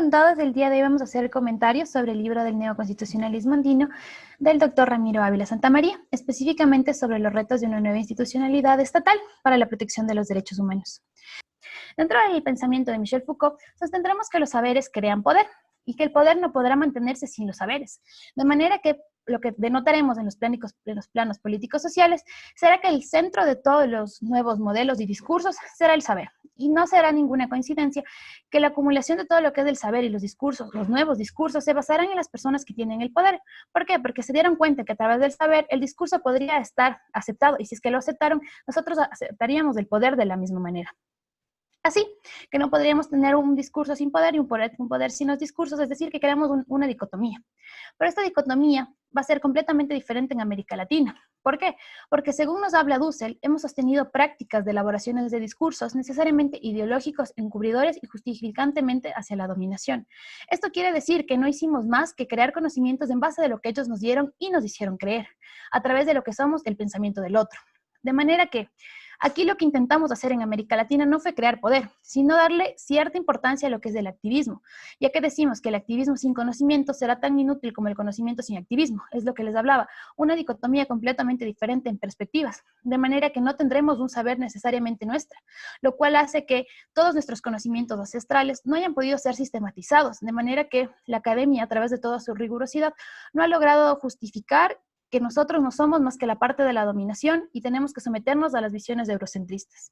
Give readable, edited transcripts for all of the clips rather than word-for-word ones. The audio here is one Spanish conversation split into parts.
con todos. El día de hoy vamos a hacer comentarios sobre el libro del neoconstitucionalismo andino del doctor Ramiro Ávila Santamaría, específicamente sobre los retos de una nueva institucionalidad estatal para la protección de los derechos humanos. Dentro del pensamiento de Michel Foucault, sostendremos que los saberes crean poder y que el poder no podrá mantenerse sin los saberes, de manera que lo que denotaremos en los planos políticos sociales será que el centro de todos los nuevos modelos y discursos será el saber. Y no será ninguna coincidencia que la acumulación de todo lo que es del saber y los discursos, los nuevos discursos, se basarán en las personas que tienen el poder. ¿Por qué? Porque se dieron cuenta que a través del saber el discurso podría estar aceptado, y si es que lo aceptaron, nosotros aceptaríamos el poder de la misma manera. Así que no podríamos tener un discurso sin poder y un poder sin los discursos, es decir, que creamos una dicotomía. Pero esta dicotomía va a ser completamente diferente en América Latina. ¿Por qué? Porque según nos habla Dussel, hemos sostenido prácticas de elaboraciones de discursos necesariamente ideológicos, encubridores y justificantemente hacia la dominación. Esto quiere decir que no hicimos más que crear conocimientos en base de lo que ellos nos dieron y nos hicieron creer, a través de lo que somos el pensamiento del otro. De manera que aquí lo que intentamos hacer en América Latina no fue crear poder, sino darle cierta importancia a lo que es el activismo, ya que decimos que el activismo sin conocimiento será tan inútil como el conocimiento sin activismo. Es lo que les hablaba, una dicotomía completamente diferente en perspectivas, de manera que no tendremos un saber necesariamente nuestra, lo cual hace que todos nuestros conocimientos ancestrales no hayan podido ser sistematizados, de manera que la academia, a través de toda su rigurosidad, no ha logrado justificar que nosotros no somos más que la parte de la dominación y tenemos que someternos a las visiones eurocentristas.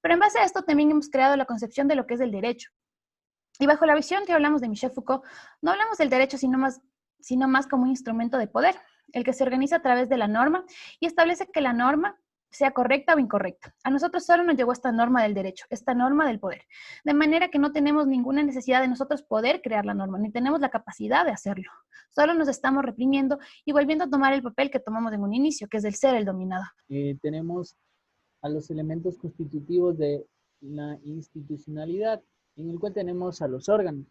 Pero en base a esto también hemos creado la concepción de lo que es el derecho. Y bajo la visión que hablamos de Michel Foucault, no hablamos del derecho sino más como un instrumento de poder, el que se organiza a través de la norma y establece que la norma sea correcta o incorrecta. A nosotros solo nos llegó esta norma del derecho, esta norma del poder, de manera que no tenemos ninguna necesidad de nosotros poder crear la norma, ni tenemos la capacidad de hacerlo. Solo nos estamos reprimiendo y volviendo a tomar el papel que tomamos en un inicio, que es el ser el dominado. Tenemos a los elementos constitutivos de la institucionalidad, en el cual tenemos a los órganos.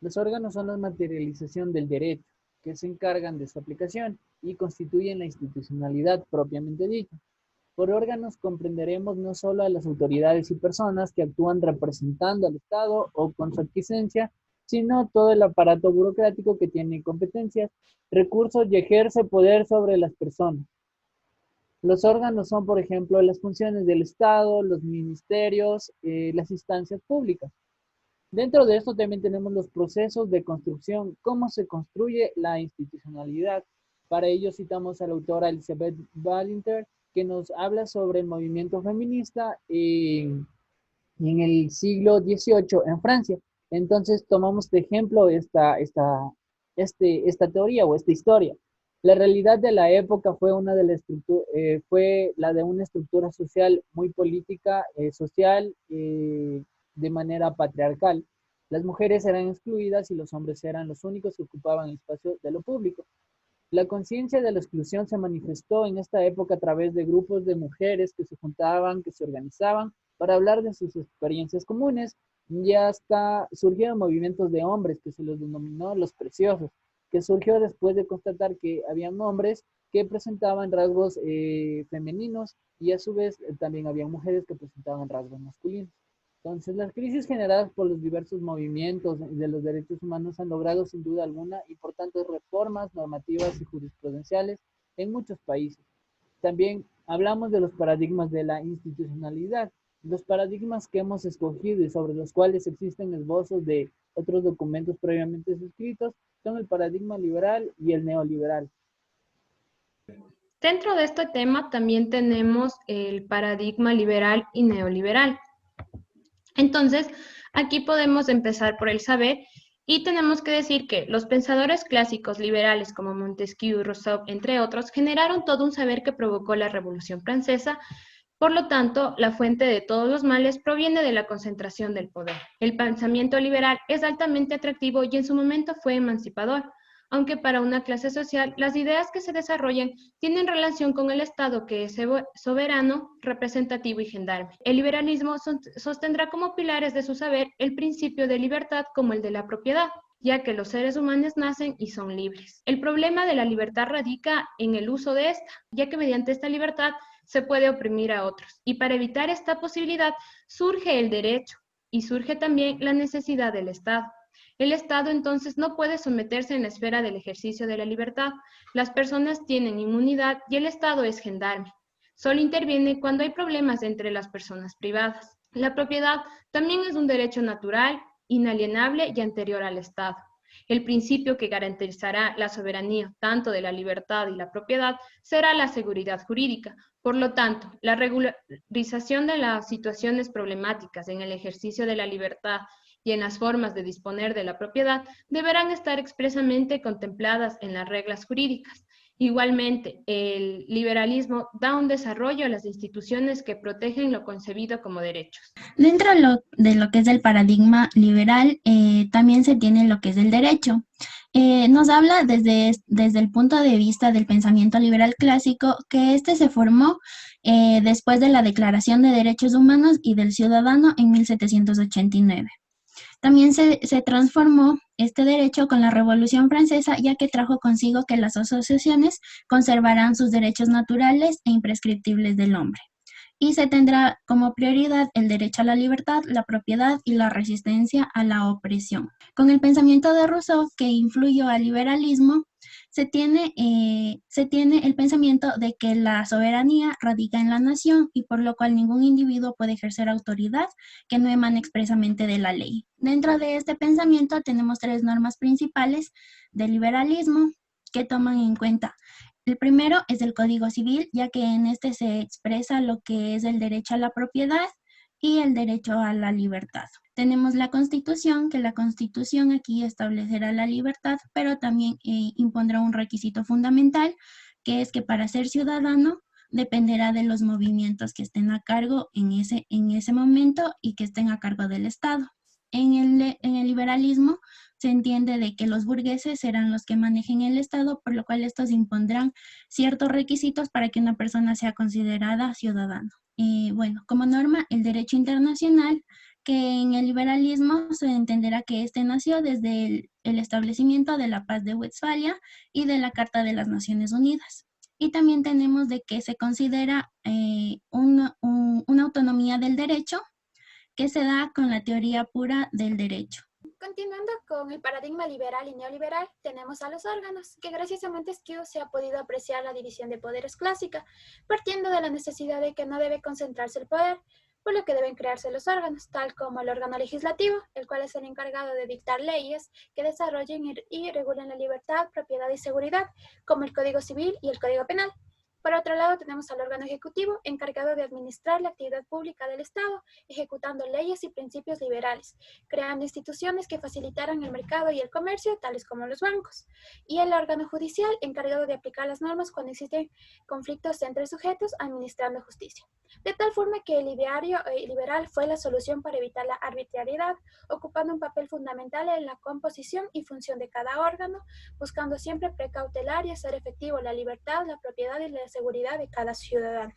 Los órganos son la materialización del derecho, que se encargan de su aplicación y constituyen la institucionalidad propiamente dicha. Por órganos comprenderemos no solo a las autoridades y personas que actúan representando al Estado o con su aquiescencia, sino todo el aparato burocrático que tiene competencias, recursos y ejerce poder sobre las personas. Los órganos son, por ejemplo, las funciones del Estado, los ministerios, las instancias públicas. Dentro de esto también tenemos los procesos de construcción, cómo se construye la institucionalidad. Para ello citamos a la autora Elizabeth Badinter, que nos habla sobre el movimiento feminista en el siglo XVIII en Francia. Entonces tomamos de ejemplo esta teoría o esta historia. La realidad de la época fue la de una estructura social muy política, social, de manera patriarcal. Las mujeres eran excluidas y los hombres eran los únicos que ocupaban el espacio de lo público. La conciencia de la exclusión se manifestó en esta época a través de grupos de mujeres que se juntaban, que se organizaban para hablar de sus experiencias comunes, y hasta surgieron movimientos de hombres que se los denominó los preciosos, que surgió después de constatar que habían hombres que presentaban rasgos femeninos y a su vez también había mujeres que presentaban rasgos masculinos. Entonces, las crisis generadas por los diversos movimientos de los derechos humanos han logrado sin duda alguna importantes reformas normativas y jurisprudenciales en muchos países. También hablamos de los paradigmas de la institucionalidad, los paradigmas que hemos escogido y sobre los cuales existen esbozos de otros documentos previamente escritos son el paradigma liberal y el neoliberal. Dentro de este tema también tenemos el paradigma liberal y neoliberal. Entonces, aquí podemos empezar por el saber y tenemos que decir que los pensadores clásicos liberales como Montesquieu, Rousseau, entre otros, generaron todo un saber que provocó la Revolución Francesa. Por lo tanto, la fuente de todos los males proviene de la concentración del poder. El pensamiento liberal es altamente atractivo y en su momento fue emancipador, aunque para una clase social las ideas que se desarrollan tienen relación con el Estado, que es soberano, representativo y gendarme. El liberalismo sostendrá como pilares de su saber el principio de libertad como el de la propiedad, ya que los seres humanos nacen y son libres. El problema de la libertad radica en el uso de esta, ya que mediante esta libertad se puede oprimir a otros. Y para evitar esta posibilidad surge el derecho y surge también la necesidad del Estado. El Estado entonces no puede someterse en la esfera del ejercicio de la libertad. Las personas tienen inmunidad y el Estado es gendarme. Solo interviene cuando hay problemas entre las personas privadas. La propiedad también es un derecho natural, inalienable y anterior al Estado. El principio que garantizará la soberanía tanto de la libertad y la propiedad será la seguridad jurídica. Por lo tanto, la regularización de las situaciones problemáticas en el ejercicio de la libertad y en las formas de disponer de la propiedad deberán estar expresamente contempladas en las reglas jurídicas. Igualmente, el liberalismo da un desarrollo a las instituciones que protegen lo concebido como derechos. Dentro de lo que es el paradigma liberal, también se tiene lo que es el derecho. Nos habla desde el punto de vista del pensamiento liberal clásico que este se formó después de la Declaración de Derechos Humanos y del Ciudadano en 1789. También se transformó este derecho con la Revolución Francesa, ya que trajo consigo que las asociaciones conservarán sus derechos naturales e imprescriptibles del hombre. Y se tendrá como prioridad el derecho a la libertad, la propiedad y la resistencia a la opresión. Con el pensamiento de Rousseau, que influyó al liberalismo, se tiene el pensamiento de que la soberanía radica en la nación y por lo cual ningún individuo puede ejercer autoridad que no emane expresamente de la ley. Dentro de este pensamiento tenemos 3 normas principales del liberalismo que toman en cuenta. El primero es el Código Civil, ya que en este se expresa lo que es el derecho a la propiedad y el derecho a la libertad. Tenemos la Constitución, que la Constitución aquí establecerá la libertad, pero también impondrá un requisito fundamental, que es que para ser ciudadano dependerá de los movimientos que estén a cargo en ese momento y que estén a cargo del Estado. En el liberalismo se entiende de que los burgueses serán los que manejen el Estado, por lo cual estos impondrán ciertos requisitos para que una persona sea considerada ciudadano. Bueno, como norma, el derecho internacional, que en el liberalismo se entenderá que este nació desde el establecimiento de la Paz de Westfalia y de la Carta de las Naciones Unidas. Y también tenemos de que se considera una autonomía del derecho que se da con la teoría pura del derecho. Continuando con el paradigma liberal y neoliberal, tenemos a los órganos, que gracias a Montesquieu se ha podido apreciar la división de poderes clásica, partiendo de la necesidad de que no debe concentrarse el poder, por lo que deben crearse los órganos, tal como el órgano legislativo, el cual es el encargado de dictar leyes que desarrollen y regulen la libertad, propiedad y seguridad, como el Código Civil y el Código Penal. Por otro lado, tenemos al órgano ejecutivo, encargado de administrar la actividad pública del Estado, ejecutando leyes y principios liberales, creando instituciones que facilitaran el mercado y el comercio, tales como los bancos. Y el órgano judicial, encargado de aplicar las normas cuando existen conflictos entre sujetos, administrando justicia. De tal forma que el ideario liberal fue la solución para evitar la arbitrariedad, ocupando un papel fundamental en la composición y función de cada órgano, buscando siempre precautelar y hacer efectivo la libertad, la propiedad y la seguridad de cada ciudadano.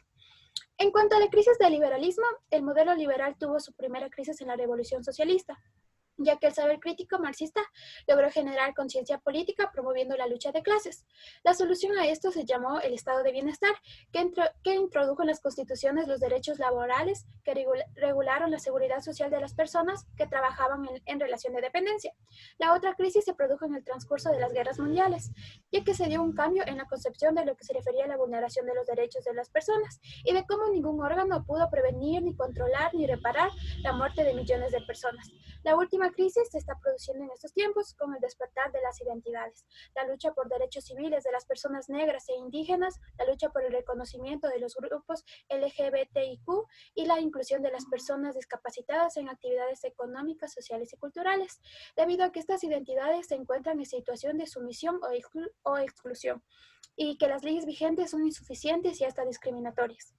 En cuanto a la crisis del liberalismo, el modelo liberal tuvo su primera crisis en la Revolución Socialista, ya que el saber crítico marxista logró generar conciencia política promoviendo la lucha de clases. La solución a esto se llamó el estado de bienestar, que introdujo en las constituciones los derechos laborales que regularon la seguridad social de las personas que trabajaban en relación de dependencia. La otra crisis se produjo en el transcurso de las guerras mundiales, ya que se dio un cambio en la concepción de lo que se refería a la vulneración de los derechos de las personas y de cómo ningún órgano pudo prevenir, ni controlar, ni reparar la muerte de millones de personas. La última crisis se está produciendo en estos tiempos con el despertar de las identidades, la lucha por derechos civiles de las personas negras e indígenas, la lucha por el reconocimiento de los grupos LGBTIQ y la inclusión de las personas discapacitadas en actividades económicas, sociales y culturales, debido a que estas identidades se encuentran en situación de sumisión o exclusión y que las leyes vigentes son insuficientes y hasta discriminatorias.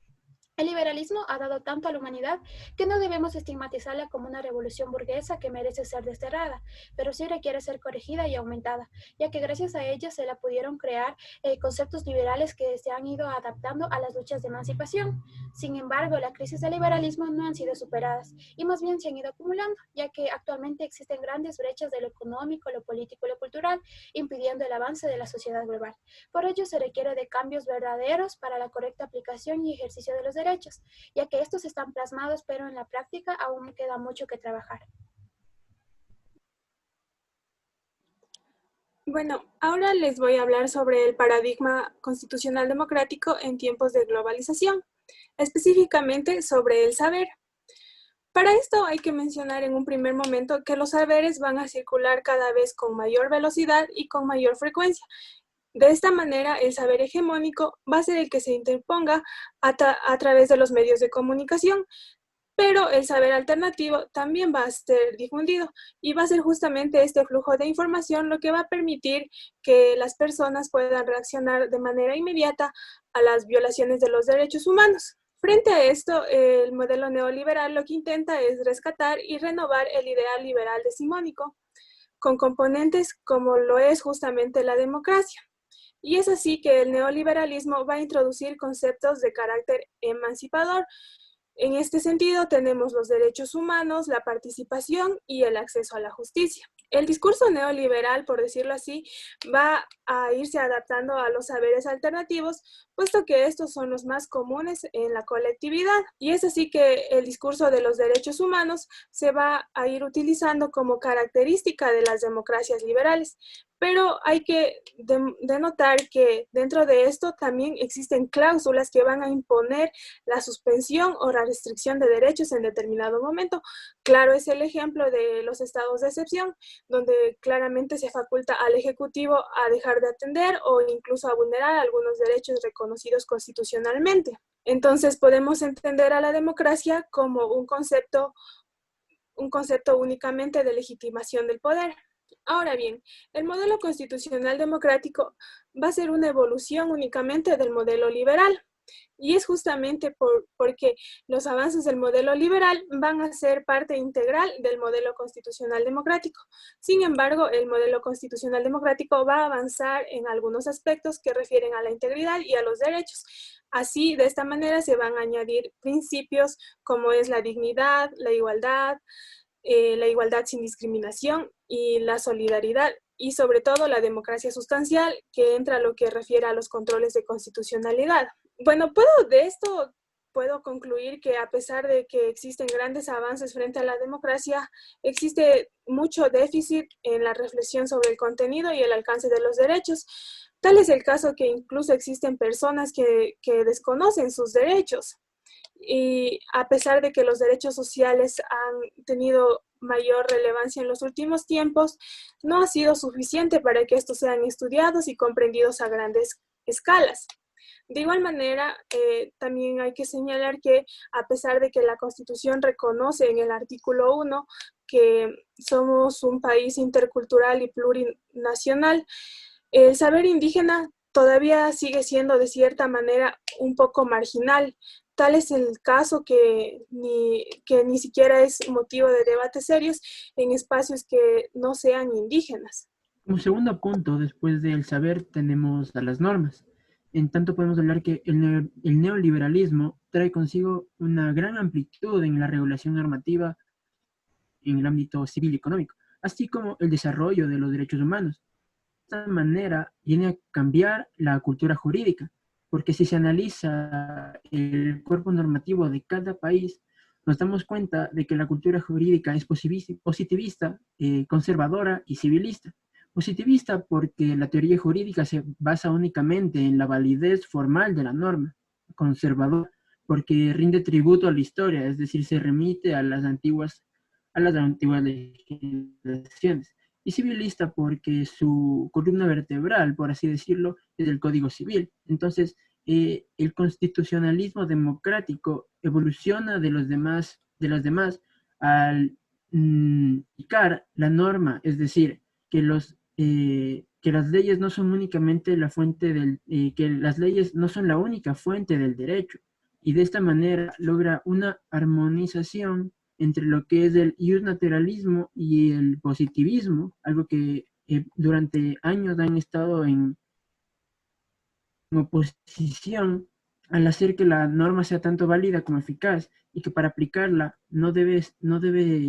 El liberalismo ha dado tanto a la humanidad que no debemos estigmatizarla como una revolución burguesa que merece ser desterrada, pero sí requiere ser corregida y aumentada, ya que gracias a ella se la pudieron crear conceptos liberales que se han ido adaptando a las luchas de emancipación. Sin embargo, la crisis del liberalismo no han sido superadas y más bien se han ido acumulando, ya que actualmente existen grandes brechas de lo económico, lo político y lo cultural, impidiendo el avance de la sociedad global. Por ello se requiere de cambios verdaderos para la correcta aplicación y ejercicio de los derechos, ya que estos están plasmados, pero en la práctica aún queda mucho que trabajar. Bueno, ahora les voy a hablar sobre el paradigma constitucional democrático en tiempos de globalización, específicamente sobre el saber. Para esto hay que mencionar en un primer momento que los saberes van a circular cada vez con mayor velocidad y con mayor frecuencia. De esta manera, el saber hegemónico va a ser el que se interponga a través de los medios de comunicación, pero el saber alternativo también va a ser difundido y va a ser justamente este flujo de información lo que va a permitir que las personas puedan reaccionar de manera inmediata a las violaciones de los derechos humanos. Frente a esto, el modelo neoliberal lo que intenta es rescatar y renovar el ideal liberal decimónico, con componentes como lo es justamente la democracia. Y es así que el neoliberalismo va a introducir conceptos de carácter emancipador. En este sentido, tenemos los derechos humanos, la participación y el acceso a la justicia. El discurso neoliberal, por decirlo así, va a irse adaptando a los saberes alternativos, puesto que estos son los más comunes en la colectividad. Y es así que el discurso de los derechos humanos se va a ir utilizando como característica de las democracias liberales. Pero hay que denotar que dentro de esto también existen cláusulas que van a imponer la suspensión o la restricción de derechos en determinado momento. Claro, es el ejemplo de los estados de excepción, donde claramente se faculta al Ejecutivo a dejar de atender o incluso a vulnerar algunos derechos reconocidos constitucionalmente. Entonces podemos entender a la democracia como un concepto únicamente de legitimación del poder. Ahora bien, el modelo constitucional democrático va a ser una evolución únicamente del modelo liberal. Y es justamente porque los avances del modelo liberal van a ser parte integral del modelo constitucional democrático. Sin embargo, el modelo constitucional democrático va a avanzar en algunos aspectos que refieren a la integridad y a los derechos. Así, de esta manera se van a añadir principios como es la dignidad, la igualdad sin discriminación y la solidaridad, y sobre todo la democracia sustancial, que entra a lo que refiere a los controles de constitucionalidad. Bueno, puedo concluir que a pesar de que existen grandes avances frente a la democracia, existe mucho déficit en la reflexión sobre el contenido y el alcance de los derechos. Tal es el caso que incluso existen personas que desconocen sus derechos. Y a pesar de que los derechos sociales han tenido mayor relevancia en los últimos tiempos, no ha sido suficiente para que estos sean estudiados y comprendidos a grandes escalas. De igual manera, también hay que señalar que a pesar de que la Constitución reconoce en el artículo 1 que somos un país intercultural y plurinacional, el saber indígena todavía sigue siendo de cierta manera un poco marginal. Tal es el caso que ni siquiera es motivo de debates serios en espacios que no sean indígenas. Como segundo punto, después del saber, tenemos a las normas. En tanto podemos hablar que el neoliberalismo trae consigo una gran amplitud en la regulación normativa en el ámbito civil y económico, así como el desarrollo de los derechos humanos. De esta manera viene a cambiar la cultura jurídica, porque si se analiza el cuerpo normativo de cada país, nos damos cuenta de que la cultura jurídica es positivista, conservadora y civilista. Positivista porque la teoría jurídica se basa únicamente en la validez formal de la norma. Conservadora porque rinde tributo a la historia, es decir, se remite a las antiguas legislaciones. Y civilista porque su columna vertebral, por así decirlo, es el Código Civil. Entonces, el constitucionalismo democrático evoluciona de las demás al indicar la norma, es decir, que las leyes no son únicamente que las leyes no son la única fuente del derecho, y de esta manera logra una armonización entre lo que es el iusnaturalismo y el positivismo, algo que durante años han estado en oposición, al hacer que la norma sea tanto válida como eficaz, y que para aplicarla no debe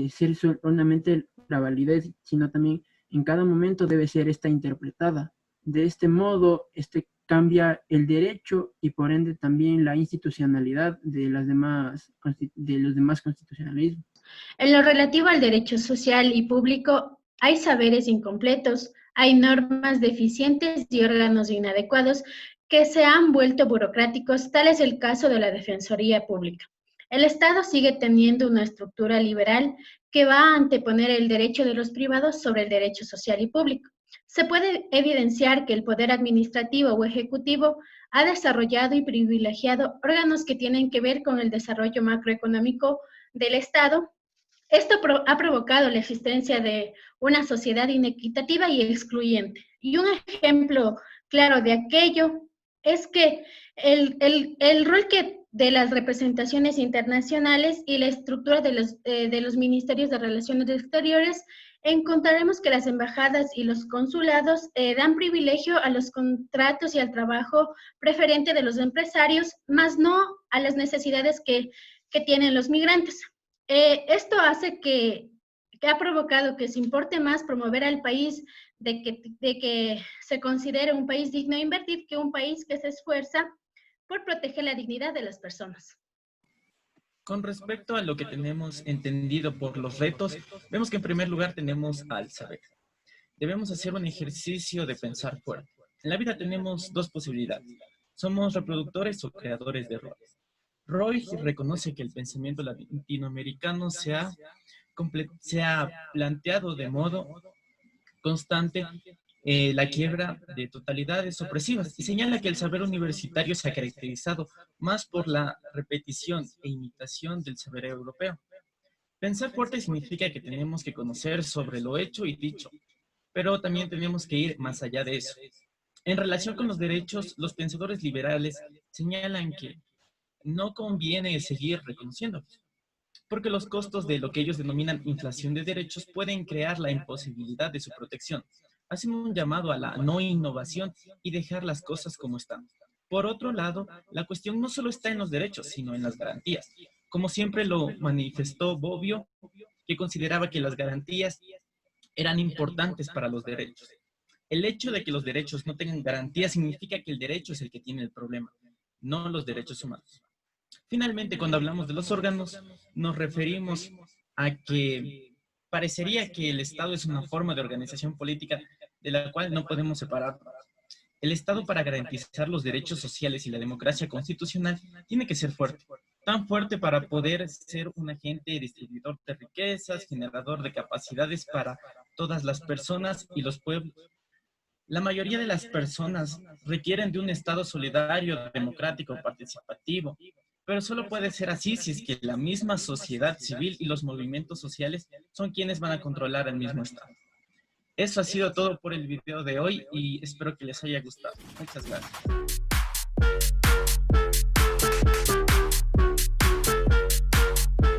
ser solamente la validez, sino también en cada momento debe ser esta interpretada. De este modo, cambia el derecho y por ende también la institucionalidad de los demás constitucionalismos. En lo relativo al derecho social y público, Hay saberes incompletos, hay normas deficientes y órganos inadecuados que se han vuelto burocráticos, tal es el caso de la Defensoría Pública. El Estado sigue teniendo una estructura liberal que va a anteponer el derecho de los privados sobre el derecho social y público. Se puede evidenciar que el poder administrativo o ejecutivo ha desarrollado y privilegiado órganos que tienen que ver con el desarrollo macroeconómico del Estado. Esto ha provocado la existencia de una sociedad inequitativa y excluyente. Y un ejemplo claro de aquello es que el rol de las representaciones internacionales y la estructura de los ministerios de Relaciones Exteriores, encontraremos que las embajadas y los consulados dan privilegio a los contratos y al trabajo preferente de los empresarios, más no a las necesidades que tienen los migrantes. Esto hace que ha provocado que se importe más promover al país de que se considere un país digno de invertir que un país que se esfuerza por proteger la dignidad de las personas. Con respecto a lo que tenemos entendido por los retos, vemos que en primer lugar tenemos al saber. Debemos hacer un ejercicio de pensar fuerte. En la vida tenemos dos posibilidades. Somos reproductores o creadores de roles. Roy reconoce que el pensamiento latinoamericano se ha planteado de modo constante la quiebra de totalidades opresivas y señala que el saber universitario se ha caracterizado más por la repetición e imitación del saber europeo. Pensar fuerte significa que tenemos que conocer sobre lo hecho y dicho, pero también tenemos que ir más allá de eso. En relación con los derechos, los pensadores liberales señalan que no conviene seguir reconociéndolos, porque los costos de lo que ellos denominan inflación de derechos pueden crear la imposibilidad de su protección. Hacen un llamado a la no innovación y dejar las cosas como están. Por otro lado, la cuestión no solo está en los derechos, sino en las garantías. Como siempre lo manifestó Bobbio, que consideraba que las garantías eran importantes para los derechos. El hecho de que los derechos no tengan garantías significa que el derecho es el que tiene el problema, no los derechos humanos. Finalmente, cuando hablamos de los órganos, nos referimos a que parecería que el Estado es una forma de organización política de la cual no podemos separar. El Estado, para garantizar los derechos sociales y la democracia constitucional, tiene que ser fuerte. Tan fuerte para poder ser un agente distribuidor de riquezas, generador de capacidades para todas las personas y los pueblos. La mayoría de las personas requieren de un Estado solidario, democrático, participativo, pero solo puede ser así si es que la misma sociedad civil y los movimientos sociales son quienes van a controlar el mismo Estado. Eso ha sido todo por el video de hoy y espero que les haya gustado. Muchas gracias.